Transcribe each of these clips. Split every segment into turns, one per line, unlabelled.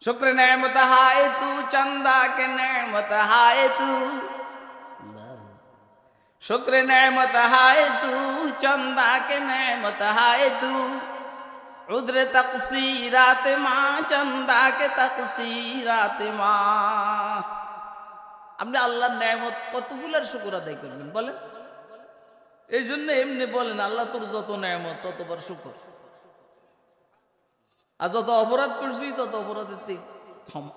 शुक्र नेमत हाय तू, चंदा के नेमत हाय तू। शुक्र नेमत हाय तू, चंदा के नेमत हाय तू। उद्र तकसीरात माँ, चंदा के तकसीरात माँ। আপনি আল্লাহর নেয়ামত কতগুলোর শুকর আদায় করবেন বলেন? এই জন্য এমনি বলেন আল্লাহ তোর যত নেয়ামত ততবার শুকর, আর যত অপরাধ করছি তত অপরাধের ক্ষমা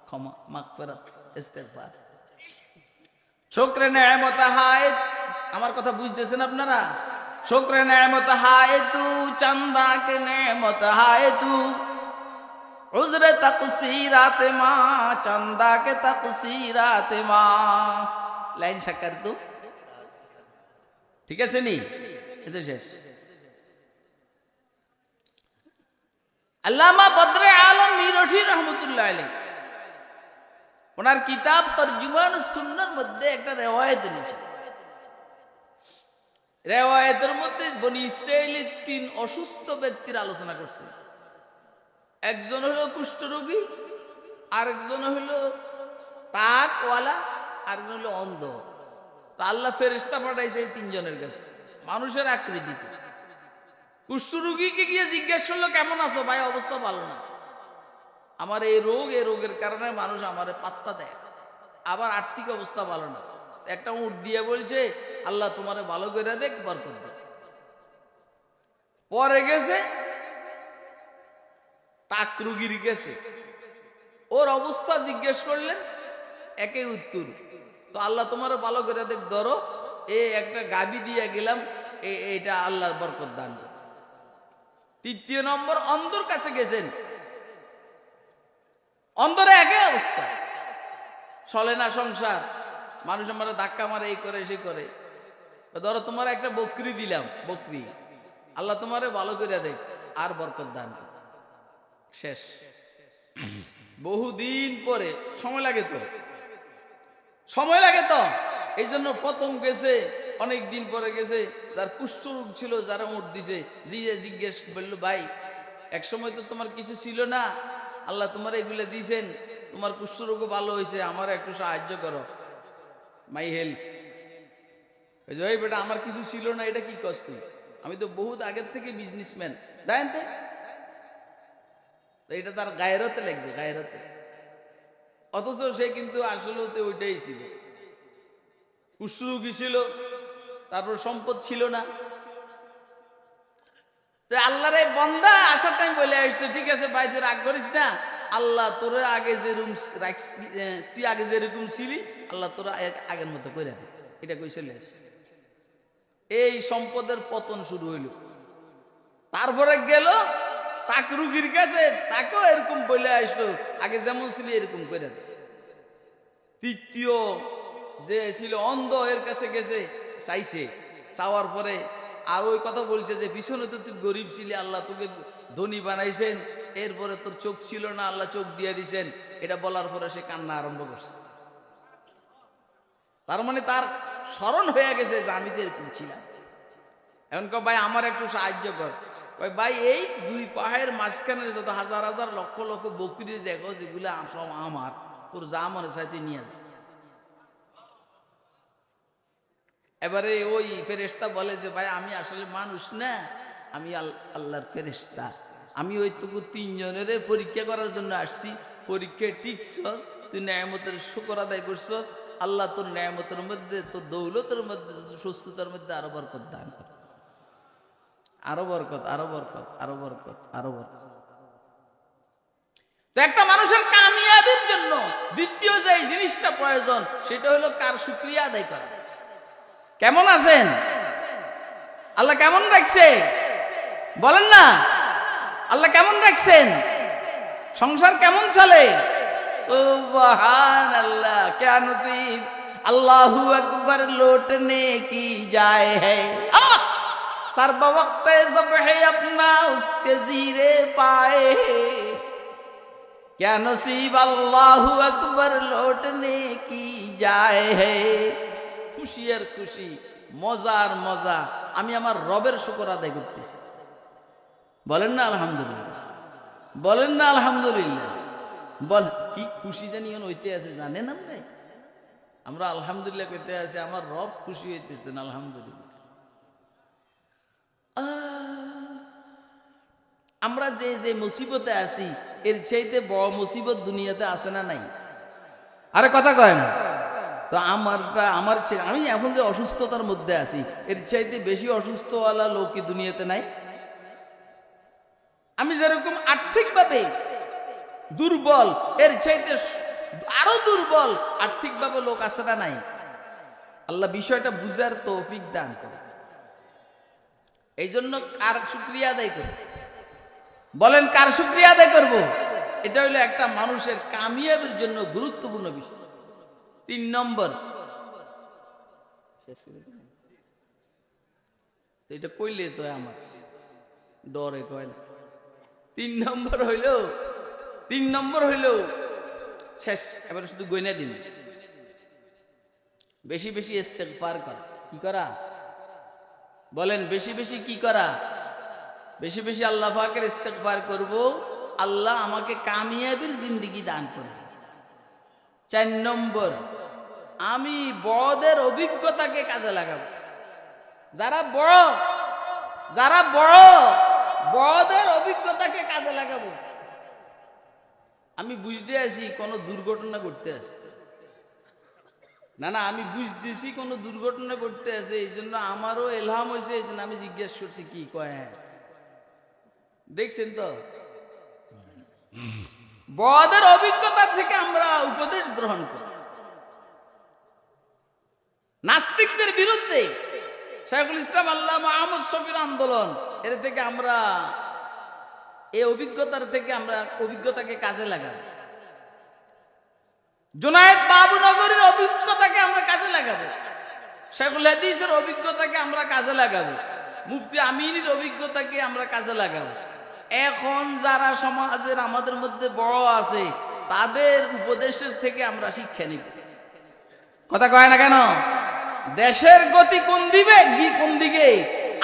ক্ষমা মাগফিরাত ইস্তেগফার। শুকরে নেয়ামত হায়, আমার কথা বুঝতেছেন আপনারা? শুকরে নেয়ামত হায় তু, চান্দা কে নেয়ামত হায় তু। उज़्र तक़सीरात माँ, चंदा के तक़सीरात माँ। लाइन शक्कर तो ठीक है से नहीं ये तो शेष। अल्लामा बद्र आलम मीरठी रहमतुल्लाह अलैह ওনার কিতাব তরজুমান সুন্নাহর মধ্যে একটা রিওয়ায়াত এনেছেন। রিওয়ায়াতের মধ্যে বনি ইসরাইলের 3 অসুস্থ ব্যক্তির আলোচনা করছে। একজন হলো কুষ্ঠরোগী, আরেকজন হলো টাকওয়ালা, আরেকজন হলো অন্ধ। তো আল্লাহ ফেরেশতা পাঠাইছে এই 3 জনের কাছে মানুষের আকৃতিতে। কুষ্ঠরোগীকে গিয়ে জিজ্ঞেস করলো কেমন আছো ভাই? অবস্থা ভালো না, আমার এই রোগ, এই রোগের কারণে মানুষ আমারে পাত্তা দেয়, আবার আর্থিক অবস্থা ভালো না। একটা উট দিয়ে বলছে আল্লাহ তোমারে ভালো করে দেখ, বরকত দেখ। পরে গেছে টাক রোগীর গেছে, ওর অবস্থা জিজ্ঞেস করলেন, একই উত্তর। তো আল্লাহ তোমারে ভালো করে দেখ, ধরো এই একটা গাবি দিয়ে গেলাম, এইটা আল্লাহ বরকত দান করে। 3 নম্বর অন্ধর কাছে গেছেন, অন্ধরে একই অবস্থা, চলে না সংসার, মানুষ আমার ধাক্কা মারে, এই করে সে করে। ধরো তোমার একটা বকরি দিলাম, বকরি আল্লাহ তোমারে ভালো করে দেখ আর বরকত দান করে। শেষ। বহুদিন পরে সময় লাগে তো, সময় লাগে তো, এই জন্য প্রথম গেছে, অনেক দিন পরে গেছে, যার কুষ্ঠরোগ ছিল, যারা উঠ দিছে, জিজ্ঞেস বললো ভাই এক সময় তো তোমার কিছু ছিল না, আল্লাহ তোমার এগুলো দিয়েছেন, তোমার কুষ্ঠরোগও ভালো হয়েছে, আমার একটু সাহায্য করো, মাই হেল্প। ওই বেটা আমার কিছু ছিল না, এটা কি কষ্ট? আমি তো বহুত আগের থেকে বিজনেসম্যান, জানেন তো? এটা তার গায়রতে লাগছে, গায়রতে। অথচ সে কিন্তু আসলে ওইটাই ছিল, কুষ্ঠরোগী ছিল, তারপর সম্পদ ছিল না। তো আল্লাহর এই বান্দা আসার টাইম বলে আসছে, ঠিক আছে ভাই তুই রাগ করিস না, আল্লাহ তোর আগে যেরকম তুই আগে যেরকম ছিলি আল্লাহ তোর আগের মতো করে দে, এটা কই চলে আসছে। এই সম্পদের পতন শুরু হইল। তারপরে গেল তাক রুগীর কাছে, তাকেও এরকম বলে আসলো, আগে যেমন ছিল এরকম করে দে। 3য় যে ছিল অন্ধ, এর কাছে গেছে, চাইছে, চাওয়ার পরে আর ওই কথা বলছে যে পিছনে তো তুই গরিব ছিলি, আল্লাহ তোকে ধনী বানাইছেন, এরপরে তোর চোখ ছিল না, আল্লাহ চোখ দিয়ে দিছেন। এটা বলার পরে সে কান্না আরম্ভ করছে। তার মানে তার স্মরণ হয়ে গেছে যে আমি তো এরকম ছিলাম। এখন কয় ভাই আমার একটু সাহায্য কর। ভাই এই 2 পাহাড়ের মাঝখানে যত হাজার হাজার লক্ষ লক্ষ বকরি দেখো, যেগুলো সব আমার, তোর যা মনে চাইতে নিয়ে যা। এবারে ওই ফেরেশতা বলে যে ভাই আমি আসলে মানুষ না, আমি আল্লাহর ফেরেশতা, আমি ওইটুকু 3 জনের পরীক্ষা করার জন্য আসছি। পরীক্ষায় টিকছস, তুই নেয়ামতের শুকর আদায় করছস, আল্লাহ তোর নেয়ামতের মধ্যে, তোর দৌলতের মধ্যে, তোর সুস্থতার মধ্যে আরো বরকত দান করে, আরো বরকত, আরো বরকত, আরো বরকত, আরো বরকত। তো একটা মানুষের কামিয়াবির জন্য দ্বিতীয় যে জিনিসটা প্রয়োজন সেটা হলো কার শুকরিয়া আদায় করা। কেমন আছেন? আল্লাহ কেমন রাখছে বলেন না? আল্লাহ কেমন রাখছেন? সংসার কেমন চলে? সুবহানাল্লাহ, क्या नसीब, अल्लाहू अकबर लौटने की जाए है, सर्ब वक्त सब है अपना उसके जीरे पाए, क्या नसीब अल्लाहू अकबर लौटने की जाए है। খুশি আর খুশি, মজার মজা, আমি আমার রবের শুকর আদায় করতেছি। বলেন না আলহামদুলিল্লাহ, বলেন না আলহামদুলিল্লাহ। বল কি খুশি জানি হইতে আছে জানেন আপনি? আমরা আলহামদুলিল্লাহ কইতে আছি, আমার রব খুশি হইতেছেন আলহামদুলিল্লাহ। আমরা যে যে মুসিবতে আছি এর চাইতে বড় মুসিবত দুনিয়াতে আছে না নাই? আরে কথা কয় না তো? আমি এখন যে অসুস্থতার মধ্যে আছি এর চাইতে বেশি অসুস্থওয়ালা লোক কি দুনিয়াতে নাই? আমি যেরকম আর্থিকভাবে দুর্বল এর চাইতে আরো দুর্বল আর্থিকভাবে লোক আছে না নাই? আল্লাহ বিষয়টা বুঝার তৌফিক দান করে। এই জন্য কার শুকরিয়া আদায় করব? বলেন কার শুকরিয়া আদায় করব? এটা হলো একটা মানুষের কামিয়াবির জন্য গুরুত্বপূর্ণ বিষয়। 3 নম্বর, এটা কইলে তো আমার ডরে কয় না। 3 নম্বর হইল শেষ, এবারে শুধু গয়না দিন, বেশি বেশি ইস্তেগফার করা। কি করা? বলেন বেশি বেশি কি করা? বেশি বেশি আল্লাহ পাকের ইস্তেগফার করব, আল্লাহ আমাকে কামিয়াবির জিন্দেগি দান করবে। 4 নম্বর, আমি বড়দের অভিজ্ঞতাকে কাজে লাগাবো। যারা বড় বড়দের অভিজ্ঞতাকে কাজে লাগাবো। আমি বুঝতে আছি কোন দুর্ঘটনা ঘটতে আছে, না আমি বুঝতেছি কোন দুর্ঘটনা ঘটতে আছে, এই জন্য আমারও এলহাম হয়েছে, এই জন্য আমি জিজ্ঞেস করছি কি কয়। দেখছেন তো, বড়দের অভিজ্ঞতা থেকে আমরা উপদেশ গ্রহণ করি। নাস্তিকদের বিরুদ্ধে শাইখুল ইসলাম আল্লামা আহমদ শফীর আন্দোলন, এর থেকে আমরা এই অভিজ্ঞতাকে কাজে লাগাবো। জুনায়েদ বাবুনগরীর অভিজ্ঞতাকে আমরা কাজে লাগাবো। শাইখুল হাদিসের অভিজ্ঞতাকে আমরা কাজে লাগাবো। মুফতি আমিনের অভিজ্ঞতাকে আমরা কাজে লাগাবো। এখন যারা সমাজের আমাদের মধ্যে বড় আছে তাদের উপদেশের থেকে আমরা শিক্ষা নিব। কথা কয় না কেন? দেশের গতি কোন দিকে?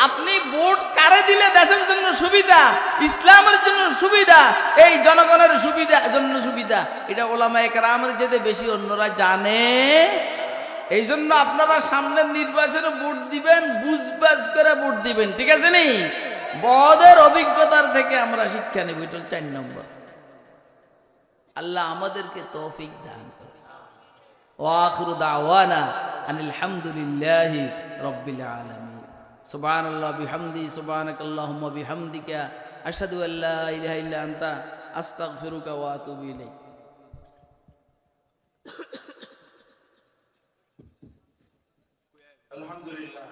আপনি ভোট কারে দিলে দেশের জন্য সুবিধা, ইসলামের জন্য সুবিধা, এই জনগণের সুবিধা, এটা ওলামায়ে কেরামের যেতে বেশি অন্যরা জানে। এই জন্য আপনারা সামনের নির্বাচনে ভোট দিবেন, বুঝবাজ করে ভোট দিবেন, ঠিক আছে নি? বড়দের অভিজ্ঞতার থেকে আমরা শিক্ষা নেব। এটা 4 নম্বর। আল্লাহ আমাদেরকে তৌফিক দান করে। ওয়া আখিরু দাওয়ানা আনিল হামদুলিল্লাহি রাব্বিল আলামিন। সুবহানাল্লাহ বিহামদি, সুবহানাকাল্লাহুম্মা বিহামদিকা, আশহাদু আল্লা ইলাহা ইল্লা আনতা, আস্তাগফিরুকা ওয়া আতুবু ইলাইক।
আলহামদুলিল্লাহ।